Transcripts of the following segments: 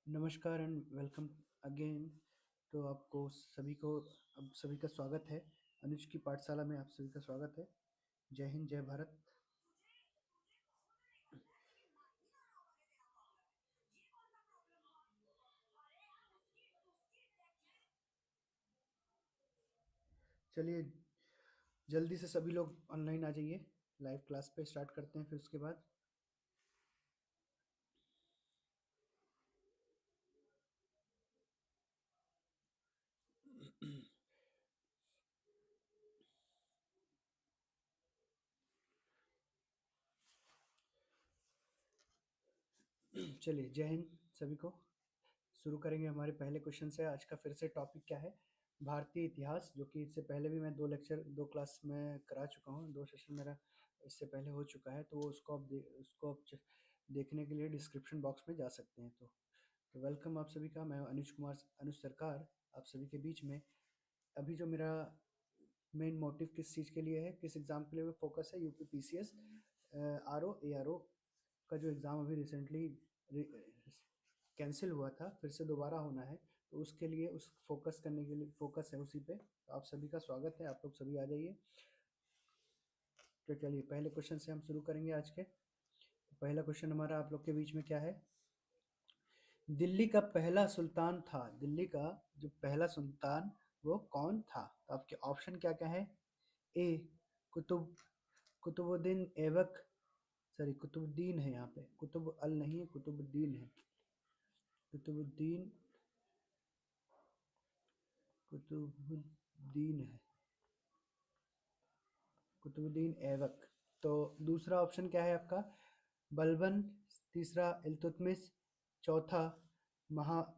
नमस्कार and welcome again. तो आपको सभी को अब सभी का स्वागत है। अनुज की पाठशाला में आप सभी का स्वागत है। जय हिंद, जय भारत। चलिए, जल्दी से सभी लोग ऑनलाइन आ जाइए। लाइव क्लास पे स्टार्ट करते हैं फिर उसके बाद। चलिए, जय हिंद सभी को। शुरू करेंगे हमारे पहले क्वेश्चन से। आज का फिर से टॉपिक क्या है? भारतीय इतिहास, जो कि इससे पहले भी मैं दो क्लास में करा चुका हूँ। 2 सेशन मेरा इससे पहले हो चुका है, तो उसको आप देखने के लिए डिस्क्रिप्शन बॉक्स में जा सकते हैं। तो वेलकम आप सभी का। मैं अनुज सरकार आप सभी के बीच में। अभी जो मेरा मेन मोटिव किस चीज़ के लिए है, किस एग्ज़ाम के लिए फोकस है, यूपी पीसीएस आरओ एआरओ का जो एग्ज़ाम अभी रिसेंटली कैंसिल हुआ था, फिर से दोबारा होना है। तो उसके लिए उस फोकस करने के लिए फोकस है उसी पे। तो आप सभी का स्वागत है, आप लोग सभी आ जाइए। तो चलिए, पहले क्वेश्चन से हम शुरू करेंगे आज के। पहला क्वेश्चन हमारा आप लोग के बीच में क्या है? दिल्ली का पहला सुल्तान था, दिल्ली का जो पहला सुल्तान वो कौन था? तो आपके ऑप्शन क्या क्या है? ए कुतुब कुतुबुद्दीन ऐबक, सॉरी कुतुबुद्दीन है, यहाँ पे कुतुब अल नहीं है, कुतुबुद्दीन है। कुतुबुद्दीन कुतुबुद्दीन है, कुतुबुद्दीन ऐबक। तो दूसरा ऑप्शन क्या है आपका? बलबन, तीसरा इल्तुतमिश, चौथा महामद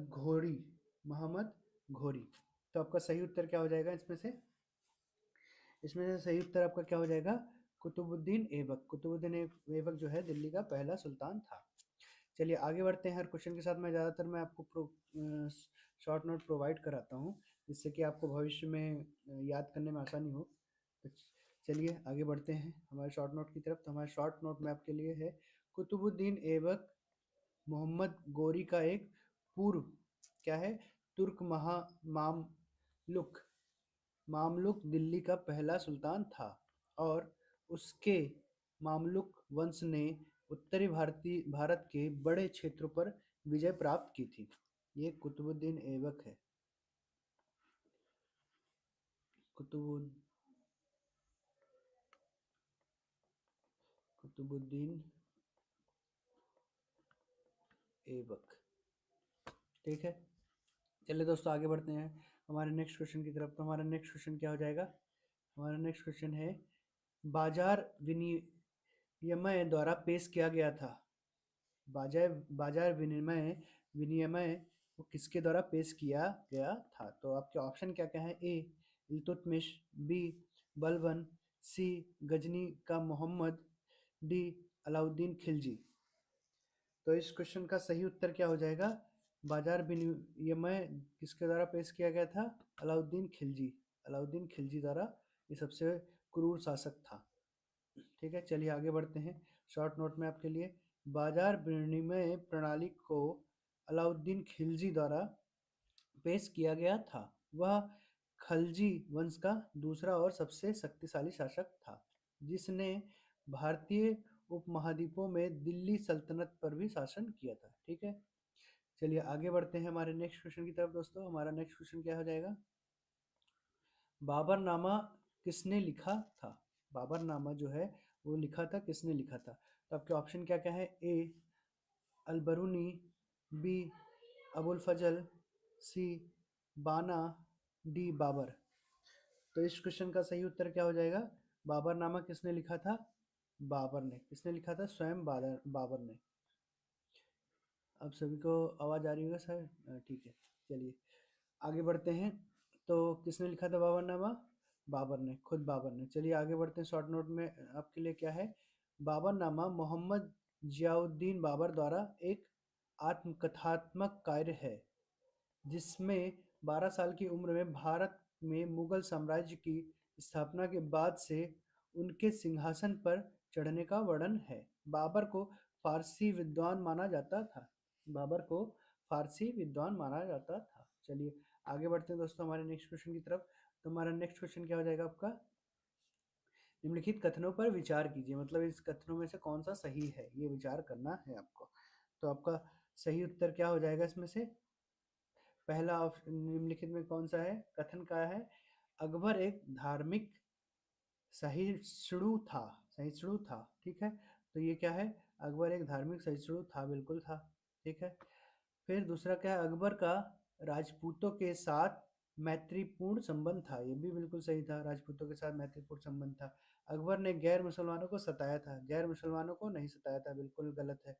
घोरी, मोहम्मद घोरी। तो आपका सही उत्तर क्या हो जाएगा इसमें से? इसमें से सही उत्तर आपका क्या हो जाएगा? कुतुबुद्दीन ऐबक। कुतुबुद्दीन ऐबक जो है दिल्ली का पहला सुल्तान था। चलिए आगे बढ़ते हैं। हर क्वेश्चन के साथ मैं आपको शॉर्ट नोट प्रोवाइड कराता हूँ, जिससे कि आपको भविष्य में याद करने में आसानी हो। तो चलिए आगे बढ़ते हैं हमारे शॉर्ट नोट की तरफ। तो हमारे शॉर्ट नोट में आपके लिए है, कुतुबुद्दीन ऐबक मोहम्मद गोरी का एक पूर्व क्या है? तुर्क मामलुक मामलुक दिल्ली का पहला सुल्तान था, और उसके मामलुक वंश ने उत्तरी भारत के बड़े क्षेत्रों पर विजय प्राप्त की थी। ये कुतुबुद्दीन ऐबक है। कुतुबुद कुतुबुद्दीन ऐबक। ठीक है, चलिए दोस्तों आगे बढ़ते हैं हमारे नेक्स्ट क्वेश्चन की तरफ। तो हमारा नेक्स्ट क्वेश्चन क्या हो जाएगा? हमारा नेक्स्ट क्वेश्चन है, बाजार विनिमय द्वारा पेश किया गया था। बाजार बाजार विनिमय विनिमय वो किसके द्वारा पेश किया गया था? तो आपके ऑप्शन क्या क्या है? ए इल्तुतमिश, बी बलबन, सी गजनी का मोहम्मद, डी अलाउद्दीन खिलजी। तो इस क्वेश्चन का सही उत्तर क्या हो जाएगा? बाजार विनिमय किसके द्वारा पेश किया गया था? अलाउद्दीन खिलजी। अलाउद्दीन खिलजी द्वारा। ये सबसे क्रूर शासक था। ठीक है, चलिए आगे बढ़ते हैं। शॉर्ट नोट में आपके लिए, बाजार विनिमय प्रणाली को अलाउद्दीन खिलजी द्वारा पेश किया गया था। वह खलजी वंश का दूसरा और सबसे शक्तिशाली शासक था, जिसने भारतीय उपमहाद्वीपों में दिल्ली सल्तनत पर भी शासन किया था। ठीक है, चलिए आगे बढ़ते हैं हमारे नेक्स्ट क्वेश्चन की तरफ। दोस्तों हमारा नेक्स्ट क्वेश्चन क्या हो जाएगा? बाबरनामा किसने लिखा था? बाबरनामा जो है वो लिखा था, किसने लिखा था? तो आपके ऑप्शन क्या क्या है? ए अलबरूनी, बी अबुल फजल, सी बाना, डी बाबर। तो इस क्वेश्चन का सही उत्तर क्या हो जाएगा? बाबरनामा किसने लिखा था? बाबर ने। किसने लिखा था? स्वयं बाबर ने। अब सभी को आवाज़ आ रही होगा सर? ठीक है, चलिए आगे बढ़ते हैं। तो किसने लिखा था बाबरनामा? बाबर ने, खुद बाबर ने। चलिए आगे बढ़ते हैं। शॉर्ट नोट में आपके लिए क्या है? बाबरनामा मोहम्मद जियाउद्दीन बाबर द्वारा एक आत्मकथात्मक कार्य है, जिसमें 12 साल की उम्र में भारत में मुगल साम्राज्य की स्थापना के बाद से उनके सिंहासन पर चढ़ने का वर्णन है। बाबर को फारसी विद्वान माना जाता था। बाबर को फारसी विद्वान माना जाता था। चलिए आगे बढ़ते हैं दोस्तों हमारे नेक्स्ट क्वेश्चन की तरफ। तो हमारा नेक्स्ट क्वेश्चन क्या हो जाएगा आपका, निम्नलिखित कथनों पर विचार कीजिए, मतलब इस कथनों में से कौन सा सही है ये विचार करना है आपको। तो आपका सही उत्तर क्या हो जाएगा इसमें से, पहला ऑप्शन निम्नलिखित में कौन सा है, कथन का है अकबर एक धार्मिक सहिष्णु था, सहिष्णु था, ठीक है। तो ये क्या है, अकबर एक धार्मिक सहिष्णु था, बिल्कुल था, ठीक है। फिर दूसरा क्या है, अकबर का राजपूतों के साथ मैत्रीपूर्ण संबंध था, ये भी बिल्कुल सही था, राजपूतों के साथ मैत्रीपूर्ण संबंध था। अकबर ने गैर मुसलमानों को सताया था, गैर मुसलमानों को नहीं सताया था, बिल्कुल गलत है।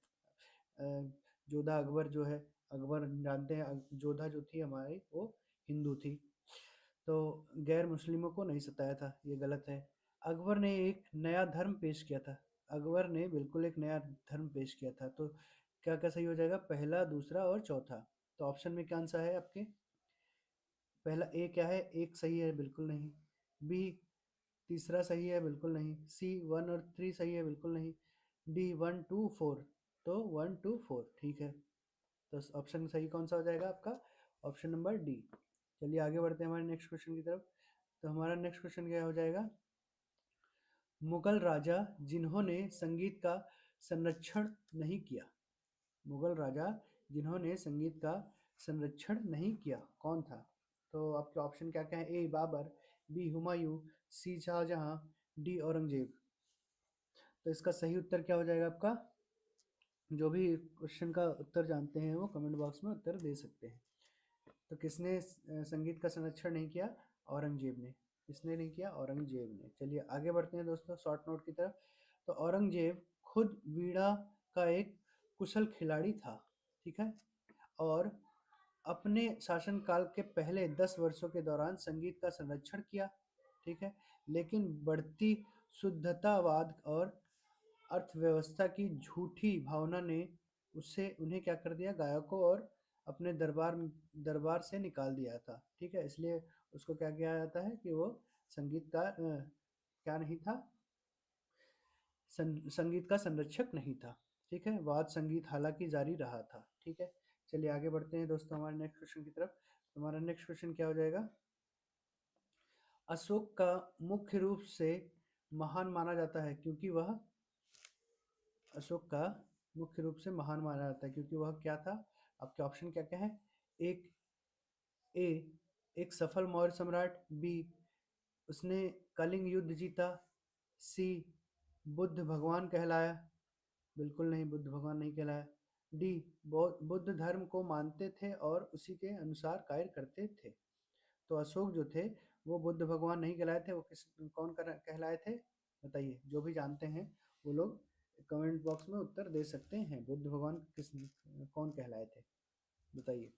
जोधा अकबर जो है, अकबर जानते हैं जोधा जो थी हमारी वो हिंदू थी, तो गैर मुस्लिमों को नहीं सताया था, ये गलत है। अकबर ने एक नया धर्म पेश किया था, अकबर ने बिल्कुल एक नया धर्म पेश किया था। तो क्या क्या सही हो जाएगा, पहला, दूसरा और चौथा। तो ऑप्शन में क्या आंसर है आपके, पहला ए क्या है, एक सही है, बिल्कुल नहीं। बी तीसरा सही है, बिल्कुल नहीं। सी 1 और 3 सही है, बिल्कुल नहीं। डी 1 2 4, तो 1 2 4 ठीक है। तो ऑप्शन सही कौन सा हो जाएगा आपका, ऑप्शन नंबर डी। चलिए आगे बढ़ते हैं हमारे नेक्स्ट क्वेश्चन की तरफ। तो हमारा नेक्स्ट क्वेश्चन क्या हो जाएगा, मुगल राजा जिन्होंने संगीत का संरक्षण नहीं किया, मुगल राजा जिन्होंने संगीत का संरक्षण नहीं किया कौन था। तो आपके ऑप्शन क्या क्या है, ए बाबर, बी हुमायूं, सी शाहजहां, डी औरंगजेब। तो इसका सही उत्तर क्या हो जाएगा आपका, जो भी क्वेश्चन का उत्तर जानते हैं वो कमेंट बॉक्स में उत्तर दे सकते हैं। तो किसने संगीत का संरक्षण नहीं किया, औरंगजेब ने। किसने नहीं किया, औरंगजेब ने। चलिए आगे बढ़ते हैं दोस्तों शॉर्ट नोट की तरफ। तो औरंगजेब खुद वीणा का एक कुशल खिलाड़ी था, ठीक है, और अपने शासनकाल के पहले 10 वर्षों के दौरान संगीत का संरक्षण किया, ठीक है। लेकिन बढ़ती शुद्धतावाद और अर्थव्यवस्था की झूठी भावना ने उससे उन्हें क्या कर दिया, गायकों और अपने दरबार से निकाल दिया था, ठीक है। इसलिए उसको क्या किया जाता है कि वो संगीत का क्या नहीं था, संगीत का संरक्षक नहीं था, ठीक है। वाद संगीत हालांकि जारी रहा था, ठीक है। चलिए आगे बढ़ते हैं दोस्तों हमारे नेक्स्ट क्वेश्चन की तरफ। हमारा नेक्स्ट क्वेश्चन क्या हो जाएगा, अशोक का मुख्य रूप से महान माना जाता है क्योंकि वह, अशोक का मुख्य रूप से महान माना जाता है क्योंकि वह क्या था, आपके ऑप्शन क्या क्या है, एक ए एक सफल मौर्य सम्राट, बी उसने कलिंग युद्ध जीता, सी बुद्ध भगवान कहलाया, बिल्कुल नहीं, बुद्ध भगवान नहीं कहलाया। डी बुद्ध धर्म को मानते थे और उसी के अनुसार कार्य करते थे। तो अशोक जो थे वो बुद्ध भगवान नहीं कहलाए थे, वो कौन कहलाए थे, बताइए, जो भी जानते हैं वो लोग कमेंट बॉक्स में उत्तर दे सकते हैं, बुद्ध भगवान कौन कहलाए थे, बताइए।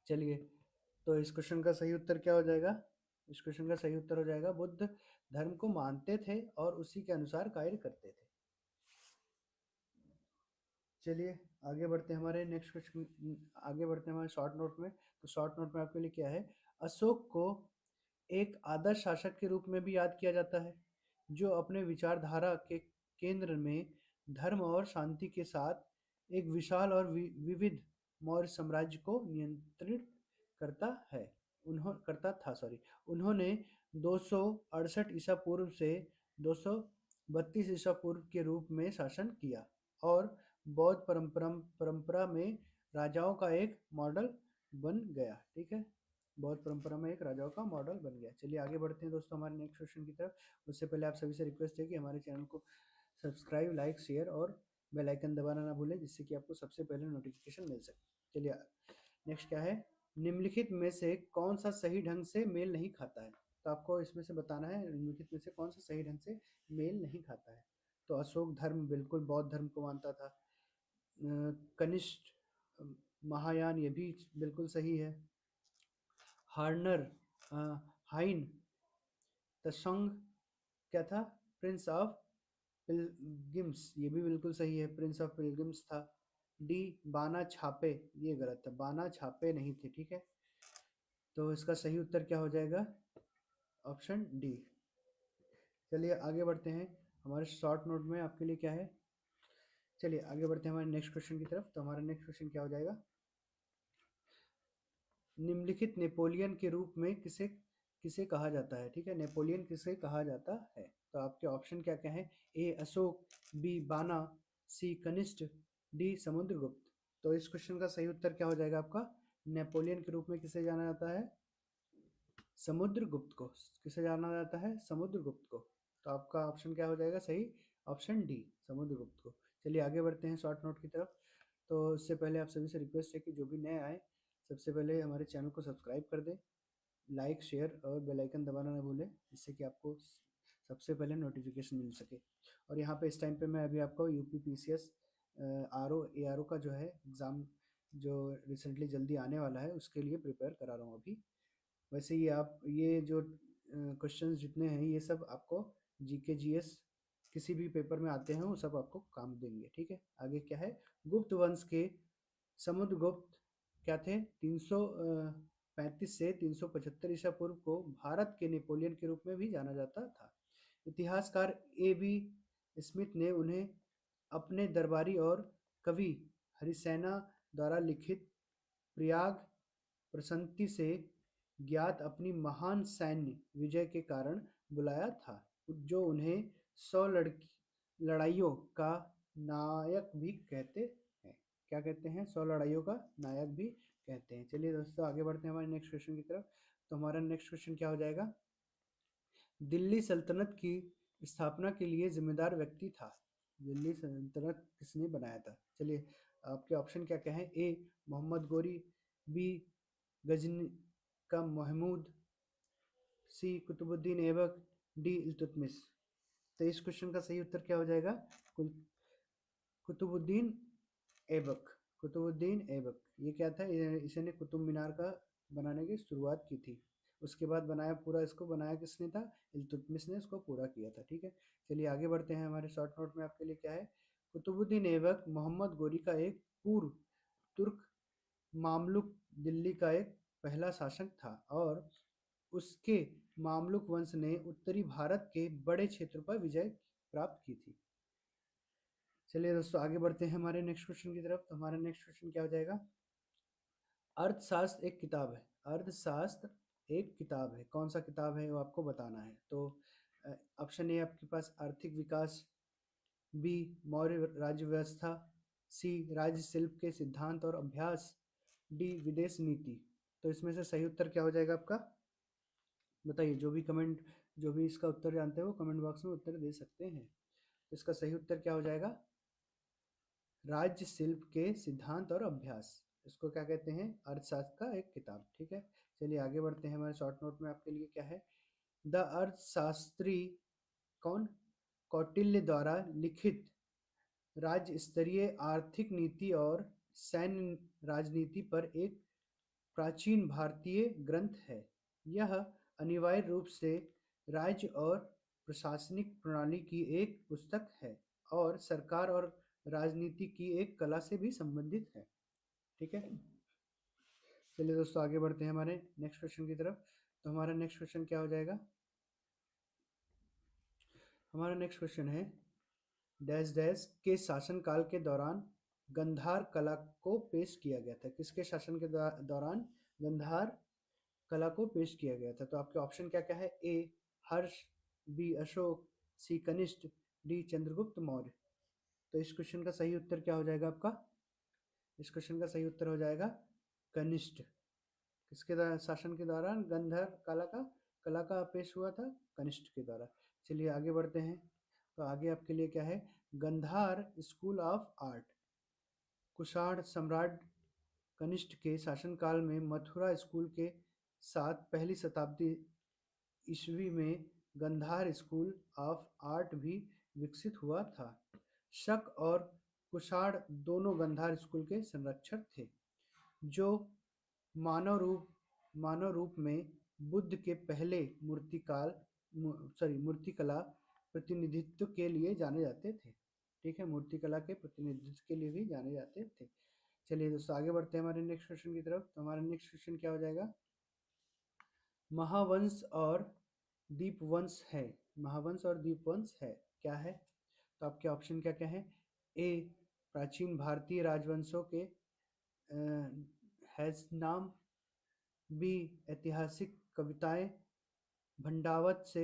चलिए, तो इस क्वेश्चन का सही उत्तर क्या हो जाएगा, इस क्वेश्चन का सही उत्तर हो जाएगा बुद्ध धर्म को मानते थे और उसी के अनुसार कार्य करते थे। चलिए आगे बढ़ते हैं हमारे नेक्स्ट क्वेश्चन, आगे बढ़ते हैं हमारे शॉर्ट नोट में। तो शॉर्ट नोट में आपके लिए क्या है, अशोक को एक आदर्श शासक के रूप में भी याद किया जाता है जो अपने विचारधारा के केंद्र में धर्म और शांति के साथ एक विशाल और विविध मौर्य साम्राज्य को नियंत्रित करता है, करता था, सॉरी। उन्होंने 268 ईसा पूर्व से 232 ईसा पूर्व के रूप में शासन किया और बौद्ध परंपरा में राजाओं का एक मॉडल बन गया, ठीक है। बौद्ध परंपरा में एक राजाओं का मॉडल बन गया। चलिए आगे बढ़ते हैं दोस्तों हमारे नेक्स्ट क्वेश्चन की तरफ। उससे पहले आप सभी से रिक्वेस्ट है कि हमारे चैनल को सब्सक्राइब, लाइक, शेयर और बेल आइकन दबाना ना भूलें जिससे कि आपको सबसे पहले नोटिफिकेशन मिल सके। चलिए नेक्स्ट क्या है, निम्नलिखित में से कौन सा सही ढंग से मेल नहीं खाता है। तो आपको इसमें से बताना है निम्नलिखित में से कौन सा सही ढंग से मेल नहीं खाता है। तो अशोक धर्म बिल्कुल बौद्ध धर्म को मानता था, कनिष्ठ महायान ये भी बिल्कुल सही है, हार्नर हाइन तशंग क्या था, प्रिंस ऑफ पिलग्रिम्स, ये भी बिल्कुल सही है, प्रिंस ऑफ पिलग्रिम्स था। डी बाना छापे, ये गलत है, बाना छापे नहीं थे, ठीक है। तो इसका सही उत्तर क्या हो जाएगा, ऑप्शन डी। चलिए आगे बढ़ते हैं हमारे शॉर्ट नोट में आपके लिए क्या है, चलिए आगे बढ़ते हैं हमारे नेक्स्ट क्वेश्चन की तरफ। तो हमारा नेक्स्ट क्वेश्चन क्या हो जाएगा, निम्नलिखित नेपोलियन के रूप में किसे किसे कहा जाता है। ठीक है, नेपोलियन किसे कहा जाता है। तो आपके ऑप्शन क्या क्या है, ए अशोक, बी बाना, सी कनिष्ठ, डी समुद्रगुप्त। तो इस क्वेश्चन का सही उत्तर क्या हो जाएगा आपका, नेपोलियन के रूप में किसे जाना जाता है, समुद्रगुप्त को। किसे जाना जाता है, समुद्रगुप्त को। तो आपका ऑप्शन क्या हो जाएगा सही, ऑप्शन डी समुद्रगुप्त को। चलिए आगे बढ़ते हैं शॉर्ट नोट की तरफ। तो उससे पहले आप सभी से रिक्वेस्ट है कि जो भी नए आए सबसे पहले हमारे चैनल को सब्सक्राइब कर दें, लाइक शेयर और बेल आइकन दबाना ना भूलें, जिससे कि आपको सबसे पहले नोटिफिकेशन मिल सके। और यहाँ पे इस टाइम पे मैं अभी आपको यूपी पीसीएस आरओ एआरओ का जो है एग्ज़ाम जो रिसेंटली जल्दी आने वाला है उसके लिए प्रिपेयर करा रहा हूँ अभी। वैसे ही आप ये जो क्वेश्चंस जितने हैं ये सब आपको जीके जीएस किसी भी पेपर में आते हैं वो सब आपको काम देंगे। ठीक है, आगे क्या है, गुप्त वंश के समुद्रगुप्त क्या थे, 335 से 375 ईसा पूर्व को भारत के नेपोलियन के रूप में भी जाना जाता था। इतिहासकार ए बी स्मिथ ने उन्हें अपने दरबारी और कवि हरिसेना द्वारा लिखित प्रयाग प्रशंति से ज्ञात अपनी महान सैन्य विजय के कारण बुलाया था, जो उन्हें 100 लड़ाइयों का नायक भी कहते हैं। क्या कहते हैं, 100 लड़ाइयों का नायक भी कहते हैं। चलिए दोस्तों आगे बढ़ते हैं हमारे नेक्स्ट क्वेश्चन की तरफ। तो हमारा नेक्स्ट क्वेश्चन क्या हो जाएगा, दिल्ली सल्तनत की स्थापना के लिए जिम्मेदार व्यक्ति था। दिल्ली सल्तनत किसने बनाया था। चलिए आपके ऑप्शन क्या क्या है, ए मोहम्मद गोरी, बी गजनी का महमूद, सी कुतुबुद्दीन ऐबक, डी इल्तुतमिश। तो इस क्वेश्चन का सही उत्तर क्या हो जाएगा, कुतुबुद्दीन ऐबक। कुतुबुद्दीन ऐबक ये क्या था, इसने कुतुब मीनार का बनाने की शुरुआत की थी। उसके बाद बनाया पूरा, इसको बनाया किसने था, इल्तुतमिश ने इसको पूरा किया था। ठीक है, चलिए आगे बढ़ते हैं। हमारे शॉर्ट नोट में आपके लिए क्या है, कुतुबुद्दीन ऐबक मोहम्मद गोरी का एक पूर्व तुर्क मामलुक दिल्ली का एक पहला शासक था और उसके मामलुक वंश ने उत्तरी भारत के बड़े क्षेत्र पर विजय प्राप्त की थी। चलिए दोस्तों आगे बढ़ते हैं हमारे नेक्स्ट क्वेश्चन की तरफ। तो हमारा नेक्स्ट क्वेश्चन क्या हो जाएगा, अर्थशास्त्र एक किताब है। अर्थशास्त्र एक किताब है, कौन सा किताब है वो आपको बताना है। तो ऑप्शन ए आपके पास आर्थिक विकास, बी मौर्य राज्य व्यवस्था, सी राज्य शिल्प के सिद्धांत और अभ्यास, डी विदेश नीति। तो इसमें से सही उत्तर क्या हो जाएगा आपका, बताइए। जो भी इसका उत्तर जानते हैं वो कमेंट बॉक्स में उत्तर दे सकते हैं। तो इसका सही उत्तर क्या हो जाएगा, राज्य शिल्प के सिद्धांत और अभ्यास। इसको क्या कहते हैं, अर्थशास्त्र का एक किताब। ठीक है, चलिए आगे बढ़ते हैं। हमारे शॉर्ट नोट में आपके लिए क्या है, द अर्थशास्त्री कौन, कौटिल्य द्वारा लिखित राज्य स्तरीय आर्थिक नीति और सैन्य राजनीति पर एक प्राचीन भारतीय ग्रंथ है। यह अनिवार्य रूप से राज्य और प्रशासनिक प्रणाली की एक पुस्तक है और सरकार और राजनीति की एक कला से भी संबंधित है। ठीक है, चलिए दोस्तों आगे बढ़ते हैं हमारे नेक्स्ट क्वेश्चन की तरफ। तो हमारा नेक्स्ट क्वेश्चन क्या हो जाएगा, हमारा नेक्स्ट क्वेश्चन है, डैश डैश के शासनकाल के दौरान गंधार कला को पेश किया गया था। किसके शासन के दौरान गंधार कला को पेश किया गया था। तो आपके ऑप्शन क्या क्या है, ए हर्ष, बी अशोक, सी कनिष्ठ, डी चंद्रगुप्त मौर्य। तो इस क्वेश्चन का सही उत्तर क्या हो जाएगा आपका, इस क्वेश्चन का सही उत्तर हो जाएगा कनिष्ठ। किसके शासन के दौरान गंधर कला का पेश हुआ था, कनिष्ठ के द्वारा। चलिए आगे बढ़ते हैं। तो आगे आपके लिए क्या है, Gandhara school of art Kushan सम्राट कनिष्ठ के शासनकाल में मथुरा स्कूल के साथ पहली शताब्दी ईस्वी में गंधार स्कूल ऑफ आर्ट भी विकसित हुआ था। शक और कुषाण दोनों गंधार स्कूल के संरक्षक थे, जो मानव रूप में बुद्ध के पहले मूर्तिकला प्रतिनिधित्व के लिए जाने जाते थे। ठीक है, मूर्तिकला के प्रतिनिधित्व के लिए भी जाने जाते थे। चलिए दोस्तों आगे बढ़ते हैं हमारे नेक्स्ट क्वेश्चन की तरफ। तो हमारा नेक्स्ट क्वेश्चन क्या हो जाएगा, महावंश और दीपवंश है। महावंश और दीपवंश है क्या है। तो आपके ऑप्शन क्या क्या है, ए प्राचीन भारतीय राजवंशों के हैज नाम। बी, ऐतिहासिक कविताएं भंडावत से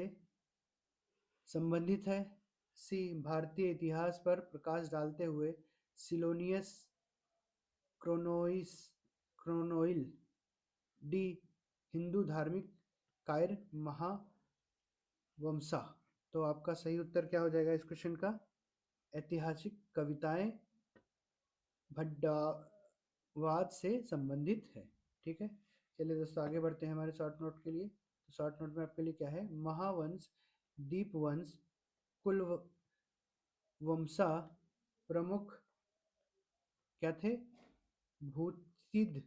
संबंधित है। सी, भारतीय इतिहास पर प्रकाश डालते हुए सिलोनियस क्रोनोइस क्रोनोइल। डी, हिंदू धार्मिक कायर महावंशा। तो आपका सही उत्तर क्या हो जाएगा इस क्वेश्चन का? ऐतिहासिक कविताएं भड्डावाद से संबंधित है। ठीक है, चलिए दोस्तों आगे बढ़ते हैं हमारे शॉर्ट नोट के लिए। तो शॉर्ट नोट में आपके लिए क्या है? महावंश, दीपवंश, कुलवंशा प्रमुख क्या थे? भूतिद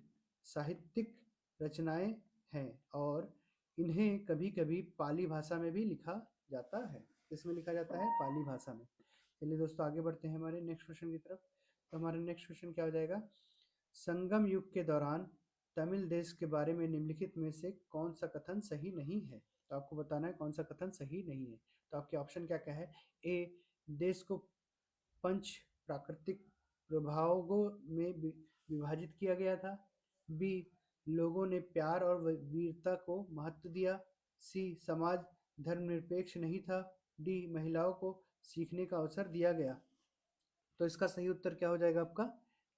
साहित्यिक रचनाएं हैं और इन्हें कभी कभी पाली भाषा में भी लिखा जाता है। इसमें लिखा जाता है पाली भाषा में। चलिए दोस्तों आगे बढ़ते हैं हमारे नेक्स्ट क्वेश्चन की तरफ। तो हमारा नेक्स्ट क्वेश्चन क्या हो जाएगा? संगम युग के दौरान तमिल देश के बारे में निम्नलिखित में से कौन सा कथन सही नहीं है? तो आपको बताना है कौन सा कथन सही नहीं है। तो आपके ऑप्शन क्या क्या है? ए, देश को पंच प्राकृतिक प्रभावों में विभाजित किया गया था। बी, लोगों ने प्यार और वीरता को महत्व दिया। सी, समाज धर्मनिरपेक्ष नहीं था। डी, महिलाओं को सीखने का अवसर दिया गया। तो इसका सही उत्तर क्या हो जाएगा आपका?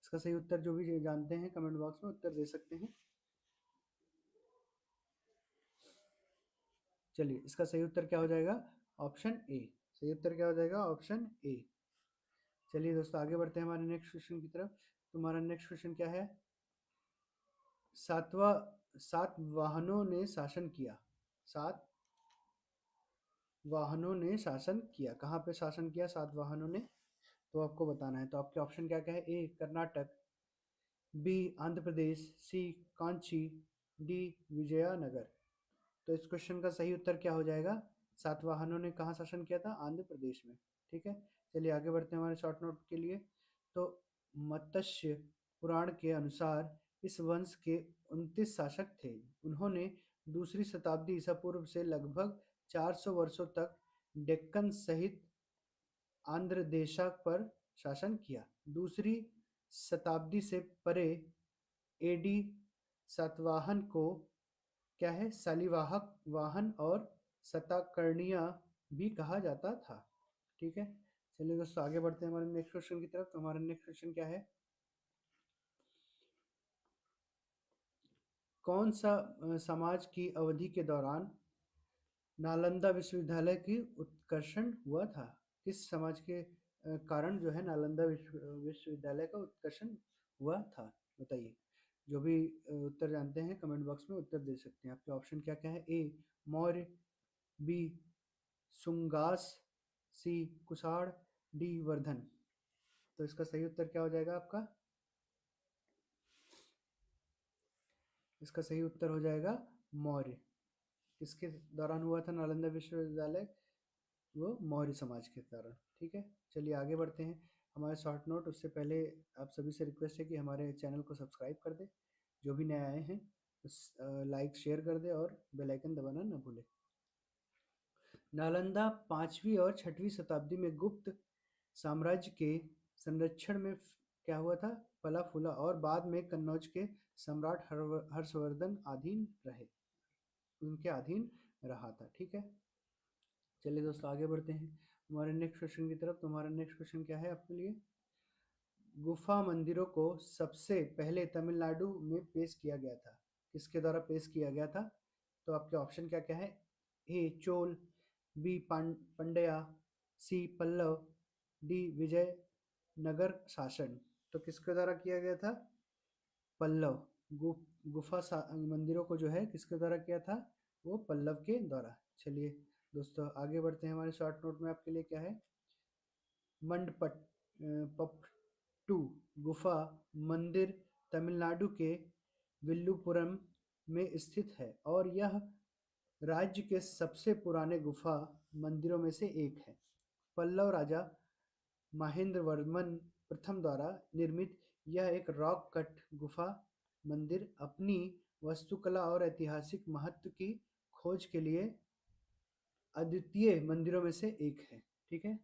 इसका सही उत्तर जो भी जानते हैं कमेंट बॉक्स में उत्तर दे सकते हैं। चलिए इसका सही उत्तर क्या हो जाएगा? Option A. सही उत्तर क्या हो जाएगा? Option A. चलिए दोस्तों आगे बढ़ते हैं हमारे नेक्स्ट क्वेश्चन की तरफ। तुम्हारा नेक्स्ट क्वेश्चन क्या है? सात वाहनों ने शासन किया। सात वाहनों ने शासन किया। कहाँ पे शासन किया सात वाहनों ने? तो आपको बताना है। तो आपके ऑप्शन क्या क्या है? ए, कर्नाटक। बी, आंध्र प्रदेश। सी, कांची। डी, विजयनगर। तो इस क्वेश्चन का सही उत्तर क्या हो जाएगा? सातवाहनों ने कहाँ शासन किया था? आंध्र प्रदेश में। ठीक है, चलिए आगे बढ़ते हैं हमारे शॉर्ट नोट के लिए। तो मत्स्य पुराण के अनुसार इस वंश के 29 शासक थे। उन्होंने दूसरी शताब्दी ईसा पूर्व से लगभग 400 वर्षों तक डेक्कन सहित आंध्र देशा पर शासन किया। दूसरी शताब्दी से परे एडी सातवाहन को क्या है? शालिवाहक वाहन और शताकर्णिया भी कहा जाता था। ठीक है, चलिए दोस्तों आगे बढ़ते हैं हमारे नेक्स्ट क्वेश्चन की तरफ। तो हमारा नेक्स्ट क्वेश्चन क्या है? कौन सा समाज की अवधि के दौरान नालंदा विश्वविद्यालय की उत्कर्षण हुआ था? किस समाज के कारण जो है नालंदा विश्वविद्यालय का उत्कर्षण हुआ था? बताइए। जो भी उत्तर जानते हैं कमेंट बॉक्स में उत्तर दे सकते हैं। आपके ऑप्शन क्या क्या है? ए, मौर्य। बी, सुंगास। सी, कुषाण। डी, वर्धन। तो इसका सही उत्तर क्या हो जाएगा आपका? इसका सही उत्तर हो जाएगा मौर्य। किसके दौरान हुआ था नालंदा विश्वविद्यालय? वो मौर्य समाज के कारण। ठीक है, चलिए आगे बढ़ते हैं हमारे शॉर्ट नोट। उससे पहले आप सभी से रिक्वेस्ट है कि हमारे चैनल को सब्सक्राइब कर दें। जो भी नए आए हैं उस लाइक शेयर कर दे और बेल आइकन दबाना न भूलें। नालंदा 5वीं और 6वीं शताब्दी में गुप्त साम्राज्य के संरक्षण में क्या हुआ था? फला फूला और बाद में कन्नौज के सम्राट हर्षवर्धन अधीन रहे, उनके अधीन रहा था। ठीक है, चलिए दोस्तों आगे बढ़ते हैं हमारे नेक्स्ट क्वेश्चन की तरफ। तुम्हारा नेक्स्ट क्वेश्चन क्या है आपके लिए? गुफा मंदिरों को सबसे पहले तमिलनाडु में पेश किया गया था। किसके द्वारा पेश किया गया था? तो आपके ऑप्शन क्या क्या है? ए, चोल। बी, पंड्या। सी, पल्लव। डी, विजय नगर शासन। तो किसके द्वारा किया गया था? पल्लव। गुफा मंदिरों को जो है किसके द्वारा किया था? वो पल्लव के द्वारा। चलिए दोस्तों आगे बढ़ते हैं हमारे शॉर्ट नोट में। आपके लिए क्या है? मंडपट्टू गुफा मंदिर तमिलनाडु के विल्लुपुरम में स्थित है और यह राज्य के सबसे पुराने गुफा मंदिरों में से एक है। पल्लव राजा महेंद्र वर्मन प्रथम द्वारा निर्मित यह एक रॉक कट गुफा मंदिर अपनी वास्तुकला और ऐतिहासिक महत्व की खोज के लिए अद्वितीय मंदिरों में से एक है। ठीक है,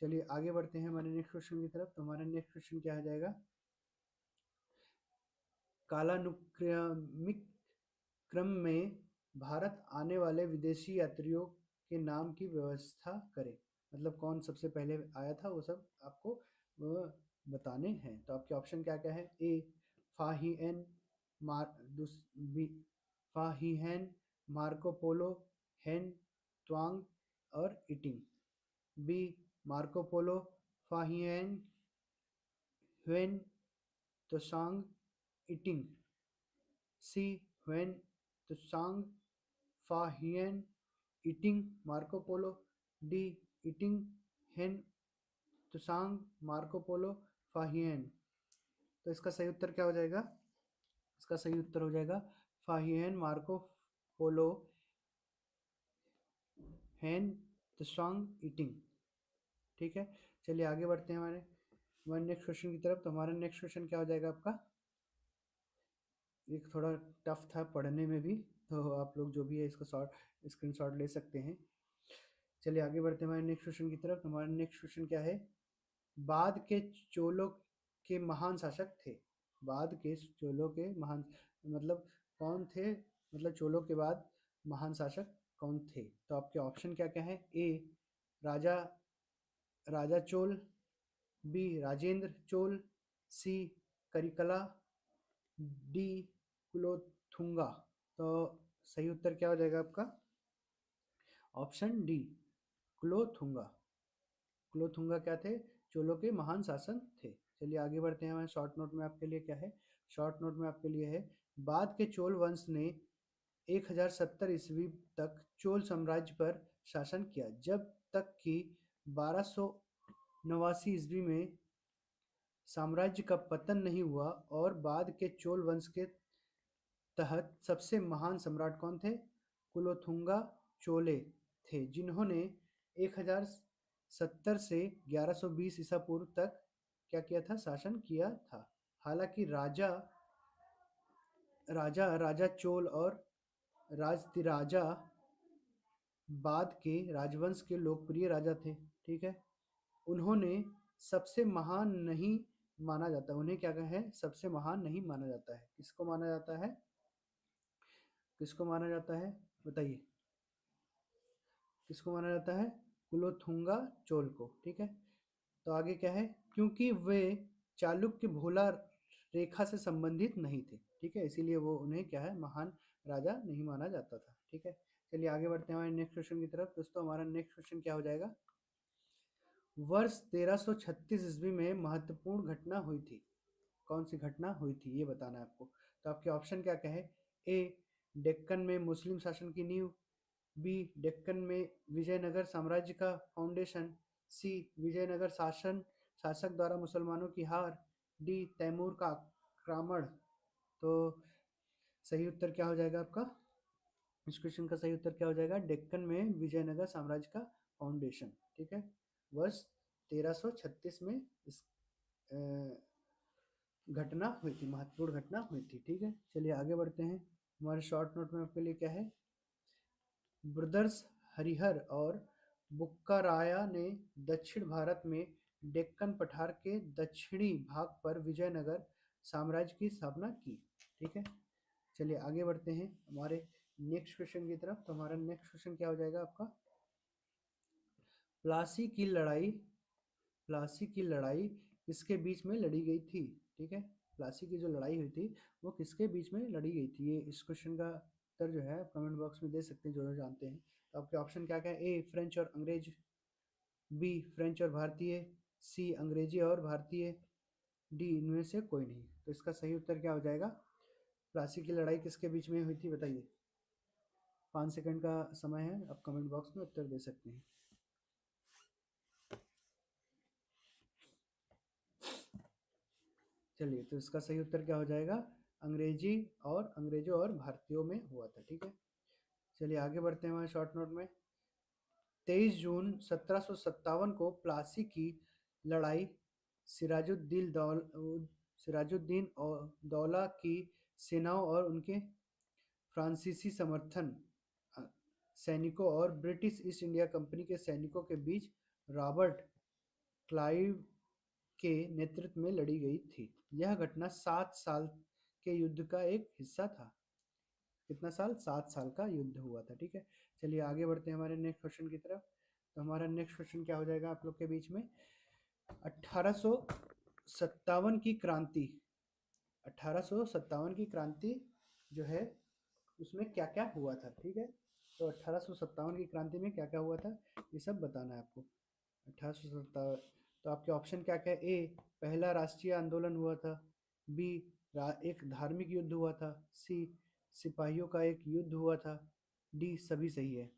चलिए आगे बढ़ते हैं हमारे नेक्स्ट क्वेश्चन की तरफ। तो हमारा नेक्स्ट क्वेश्चन क्या आ जाएगा, कालानुक्रमिक क्रम में भारत आने वाले विदेशी यात्रियों के नाम की व्यवस्था करें। मतलब कौन सबसे पहले आया था वो सब आपको वो बताने हैं। तो आपके ऑप्शन क्या क्या है, ए फाहिएन मार दूस B फाहिएन, Marco Polo, Hiuen Tsang और Itsing. B Marco Polo, Fahien, Hiuen Tsang, Itsing. C Hiuen Tsang, Fahien, Itsing, Marco Polo. D Itsing, Hiuen Tsang, Marco Polo, Fahien. तो इसका सही उत्तर क्या हो जाएगा, इसका सही उत्तर हो जाएगा फाहिएन, मार्को पोलो, हेन त्सांग, इटिंग। ठीक है, चलिए आगे बढ़ते हैं हमारे हमारे नेक्स्ट क्वेश्चन की तरफ। तो हमारा नेक्स्ट क्वेश्चन क्या हो जाएगा आपका, एक थोड़ा टफ था पढ़ने में भी, तो आप लोग जो भी है इसको शॉर्ट स्क्रीनशॉट ले सकते हैं। चलिए आगे बढ़ते हैं हमारे नेक्स्ट क्वेश्चन की तरफ। हमारा नेक्स्ट क्वेश्चन क्या है, बाद के चोलों के महान शासक थे। बाद के चोलों के महान मतलब कौन थे, मतलब चोलों के बाद महान शासक कौन थे। तो आपके ऑप्शन क्या क्या है, ए राजा राजा चोल, बी राजेंद्र चोल, सी करिकला, डी कुलोथुंगा। तो सही उत्तर क्या हो जाएगा आपका, ऑप्शन डी कुलोथुंगा। कुलोथुंगा क्या थे, चोलों के महान शासक थे। चलिए आगे बढ़ते हैं हमारे शॉर्ट नोट में आपके लिए क्या है, शॉर्ट नोट में आपके लिए है, बाद के चोल वंश ने 1070 ईस्वी तक चोल साम्राज्य पर शासन किया, जब तक कि 1289 ईस्वी में साम्राज्य का पतन नहीं हुआ। और बाद के चोल वंश के तहत सबसे महान सम्राट कौन थे, कुलोथुंगा चोले थे, जिन्होंने 1070 से 1120 ईसा पूर्व तक क्या किया था, शासन किया था। हालांकि राजा राजा राजा चोल और राजतिराजा बाद के राजवंश के लोकप्रिय राजा थे। ठीक है, उन्होंने सबसे महान नहीं माना जाता, उन्हें क्या कहा है, सबसे महान नहीं माना जाता है। किसको माना जाता है, किसको माना जाता है बताइए, किसको माना जाता है, कुलोथुंगा चोल को। ठीक है, तो आगे क्या है, क्योंकि वे चालुक्य भोला रेखा से संबंधित नहीं थे। ठीक है, इसीलिए वो उन्हें क्या है, महान राजा नहीं माना जाता था। ठीक है, चलिए आगे बढ़ते हैं हमारे नेक्स्ट क्वेश्चन की तरफ। दोस्तों हमारा नेक्स्ट क्वेश्चन क्या हो जाएगा, वर्ष 1336 ईस्वी में महत्वपूर्ण घटना हुई थी, कौन सी घटना हुई थी ये बताना है आपको। तो आपके ऑप्शन क्या क्या है, ए डेक्कन में मुस्लिम शासन की नींव, बी डेक्कन में विजयनगर साम्राज्य का फाउंडेशन, सी विजयनगर शासक द्वारा मुसलमानों की हार, डी तैमूर का आक्रमण। तो सही उत्तर क्या हो जाएगा आपका, इस क्वेश्चन का सही उत्तर क्या हो जाएगा, डेक्कन में विजयनगर साम्राज्य का फाउंडेशन। ठीक है, वर्ष 1336 में इस घटना हुई थी, महत्वपूर्ण घटना हुई थी। ठीक है, चलिए आगे बढ़ते हैं। हमारे शॉर्ट नोट में आपके लिए क्या है, ब्रदर्स हरिहर और बुक्का राया ने दक्षिण भारत में डेक्कन पठार के दक्षिणी भाग पर विजयनगर साम्राज्य की स्थापना की। ठीक है, चलिए आगे बढ़ते हैं हमारे नेक्स्ट क्वेश्चन की तरफ। तो हमारा नेक्स्ट क्वेश्चन क्या हो जाएगा आपका, प्लासी की लड़ाई, प्लासी की लड़ाई किसके बीच में लड़ी गई थी। ठीक है, प्लासी की जो लड़ाई हुई थी वो किसके बीच में लड़ी गई थी, ये इस क्वेश्चन का उत्तर जो है कमेंट बॉक्स में दे सकते हैं जो जो जानते हैं। तो आपके ऑप्शन क्या क्या है, ए फ्रेंच और अंग्रेज, बी फ्रेंच और भारतीय, सी अंग्रेजी और भारतीय, डी इनमें से कोई नहीं। तो इसका सही उत्तर क्या हो जाएगा, प्लासी की लड़ाई किसके बीच में हुई थी बताइए। 5 सेकंड का समय है, आप कमेंट बॉक्स में उत्तर दे सकते हैं। चलिए, तो इसका सही उत्तर क्या हो जाएगा, अंग्रेजों और भारतीयों में हुआ था। ठीक है, चलिए आगे बढ़ते हैं हमारे शॉर्ट नोट में। 23 जून 1757 को प्लासी की लड़ाई सिराजुद्दीन और दौला की सेनाओं और उनके फ्रांसीसी समर्थन सैनिकों और ब्रिटिश ईस्ट इंडिया कंपनी के सैनिकों के बीच रॉबर्ट क्लाइव के नेतृत्व में लड़ी गई थी। यह घटना 7 साल के युद्ध का एक हिस्सा था। कितना साल? 7 साल का युद्ध हुआ था। ठीक है, चलिए आगे बढ़ते हैं हमारे नेक्स्ट क्वेश्चन की तरफ। तो हमारा नेक्स्ट क्वेश्चन क्या हो जाएगा आप लोग के बीच में? 1857 की क्रांति, 1857 की क्रांति जो है उसमें क्या क्या हुआ था। ठीक है, तो 1857 की क्रांति में क्या क्या हुआ था ये सब बताना है आपको। 1857, तो आपके ऑप्शन क्या क्या है? ए, पहला राष्ट्रीय आंदोलन हुआ था। बी, एक धार्मिक युद्ध हुआ था। सी, सिपाहियों का एक युद्ध हुआ था। डी, सभी सही है।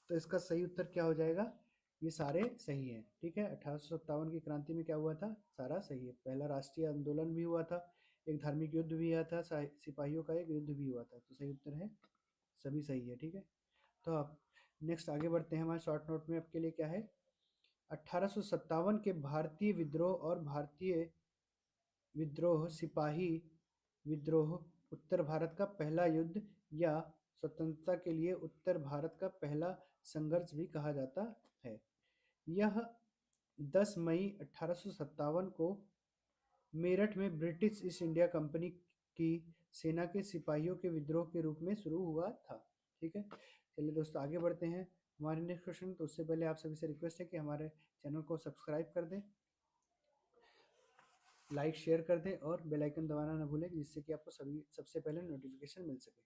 तो इसका सही उत्तर क्या हो जाएगा? ये सारे सही हैं। ठीक है, 1857 की क्रांति में क्या हुआ था? सारा सही है। पहला राष्ट्रीय आंदोलन भी हुआ था, एक धार्मिक युद्ध भी हुआ था, सिपाहियों का एक युद्ध भी हुआ था। तो सही उत्तर है सभी सही है। ठीक है, तो आप नेक्स्ट आगे बढ़ते हैं। हमारे शॉर्ट नोट में आपके लिए क्या है? 1857 के भारतीय विद्रोह और भारतीय विद्रोह, सिपाही विद्रोह, उत्तर भारत का पहला युद्ध या स्वतंत्रता के लिए उत्तर भारत का पहला संघर्ष भी कहा जाता है। यह 10 मई 1857 को मेरठ में ब्रिटिश ईस्ट इंडिया कंपनी की सेना के सिपाहियों के विद्रोह के रूप में शुरू हुआ था। ठीक है, चलिए दोस्तों आगे बढ़ते हैं हमारे नेक्स्ट क्वेश्चन। तो उससे पहले आप सभी से रिक्वेस्ट है कि हमारे चैनल को सब्सक्राइब कर दें, लाइक शेयर कर दें और बेल आइकन दबाना ना भूलें, जिससे कि आपको सबसे पहले नोटिफिकेशन मिल सके।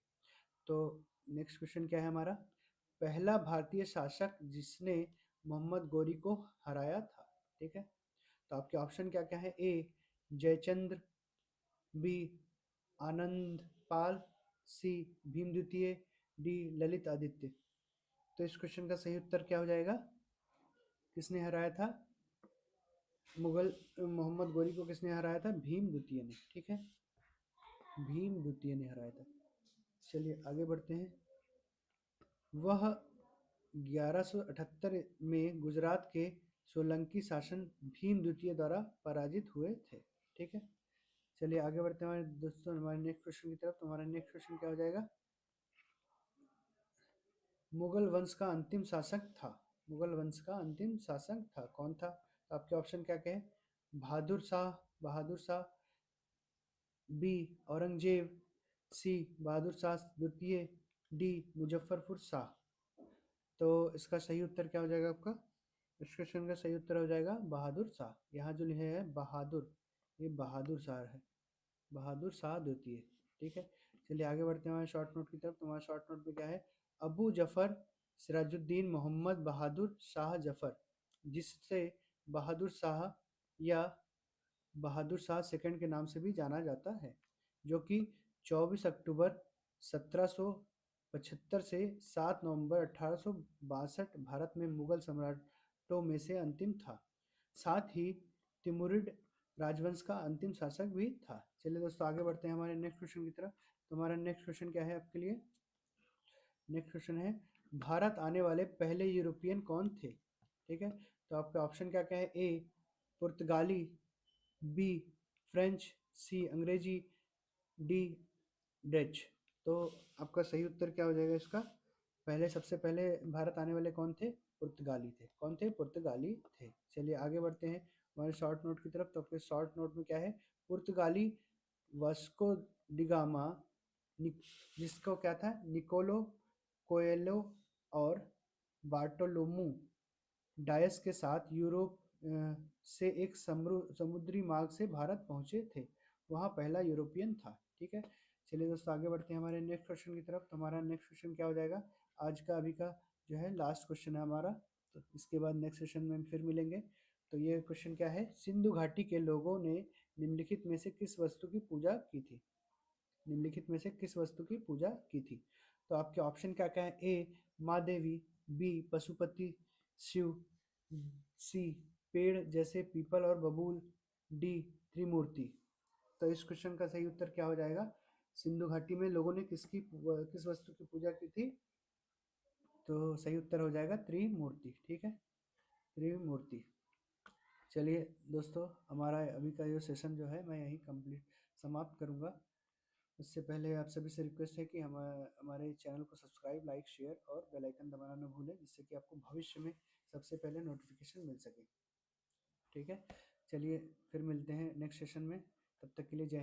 तो नेक्स्ट क्वेश्चन क्या है हमारा? पहला भारतीय शासक जिसने मोहम्मद गोरी को हराया था। ठीक है, तो आपके ऑप्शन क्या क्या है? ए, जयचंद्र। बी, आनंद पाल। सी, भीम द्वितीय। डी, ललित आदित्य। तो इस क्वेश्चन का सही उत्तर क्या हो जाएगा? किसने हराया था मुगल मोहम्मद गोरी को? किसने हराया था? भीम द्वितीय ने। ठीक है, भीम द्वितीय ने हराया था। चलिए आगे बढ़ते हैं। वह 1178 में गुजरात के सोलंकी शासन भीम द्वितीय द्वारा पराजित हुए थे। ठीक है, चलिए आगे बढ़ते हैं हमारे दोस्तों हमारे नेक्स्ट क्वेश्चन की तरफ। तो हमारा नेक्स्ट क्वेश्चन क्या हो जाएगा? मुगल वंश का अंतिम शासक था। मुगल वंश का अंतिम शासक था, कौन था? तो आपके ऑप्शन क्या क्या है? बहादुर शाह, बहादुर शाह। बी, औरंगजेब। सी, बहादुर शाह द्वितीय। डी, मुजफ्फरपुर शाह। तो इसका सही उत्तर क्या हो जाएगा आपका? इस क्वेश्चन का सही उत्तर हो जाएगा बहादुर शाह। यहाँ जो लिखे है बहादुर, ये बहादुर शाह है, बहादुर शाह द्वितीय। ठीक है, चलिए आगे बढ़ते हैं हमारे शॉर्ट नोट की तरफ। तो हमारे शॉर्ट नोट में क्या है? अबू जफर सिराजुद्दीन मोहम्मद बहादुर शाह जफर, जिससे बहादुर शाह या बहादुर शाह सेकंड के नाम से भी जाना जाता है, जो कि 24 अक्टूबर 1775 से 7 नवंबर 1862 भारत में मुगल सम्राटों में से अंतिम था। साथ ही तिमुरिड राजवंश का अंतिम शासक भी था। चलिए दोस्तों आगे बढ़ते हैं हमारे नेक्स्ट क्वेश्चन की तरफ। तो हमारा नेक्स्ट क्वेश्चन क्या है आपके लिए? नेक्स्ट क्वेश्चन है, भारत आने वाले पहले यूरोपियन कौन थे? ठीक है, तो आपके ऑप्शन क्या क्या है? ए, पुर्तगाली। B, French. C, Angrezi. D, Dutch. तो आपका सही उत्तर क्या हो जाएगा इसका? पहले सबसे पहले भारत आने वाले कौन थे? पुर्तगाली थे। कौन थे? पुर्तगाली थे। चलिए आगे बढ़ते हैं हमारे शॉर्ट नोट की तरफ। तो आपके शॉर्ट नोट में क्या है? पुर्तगाली वास्को डिगामा, जिसको क्या था? निकोलो कोएलो और बार्टोलोमू डायस के साथ यूरोप से एक समुद्री मार्ग से भारत पहुंचे थे। वहाँ पहला यूरोपियन था। ठीक है, चलिए दोस्तों आगे बढ़ते हैं हमारे नेक्स्ट क्वेश्चन की तरफ। तो हमारा नेक्स्ट क्वेश्चन क्या हो जाएगा? आज का अभी का जो है लास्ट क्वेश्चन है हमारा। तो इसके बाद नेक्स्ट सेशन में हम फिर मिलेंगे। तो ये क्वेश्चन क्या है? सिंधु घाटी के लोगों ने निम्नलिखित में से किस वस्तु की पूजा की थी? निम्नलिखित में से किस वस्तु की पूजा की थी? तो आपके ऑप्शन क्या क्या है? ए, माँ देवी। बी, पशुपति शिव। सी, पेड़ जैसे पीपल और बबूल। डी, त्रिमूर्ति। तो इस क्वेश्चन का सही उत्तर क्या हो जाएगा? सिंधु घाटी में लोगों ने किस वस्तु की पूजा की थी? तो सही उत्तर हो जाएगा त्रिमूर्ति। ठीक है, त्रिमूर्ति। चलिए दोस्तों हमारा अभी का ये सेशन जो है मैं यहीं कंप्लीट समाप्त करूँगा। उससे पहले आप सभी से रिक्वेस्ट है कि हमारे चैनल को सब्सक्राइब, लाइक, शेयर और बेल आइकन दबाना न भूलें, जिससे कि आपको भविष्य में सबसे पहले नोटिफिकेशन मिल सके। ठीक है, चलिए फिर मिलते हैं नेक्स्ट सेशन में, तब तक के लिए जय हिंद।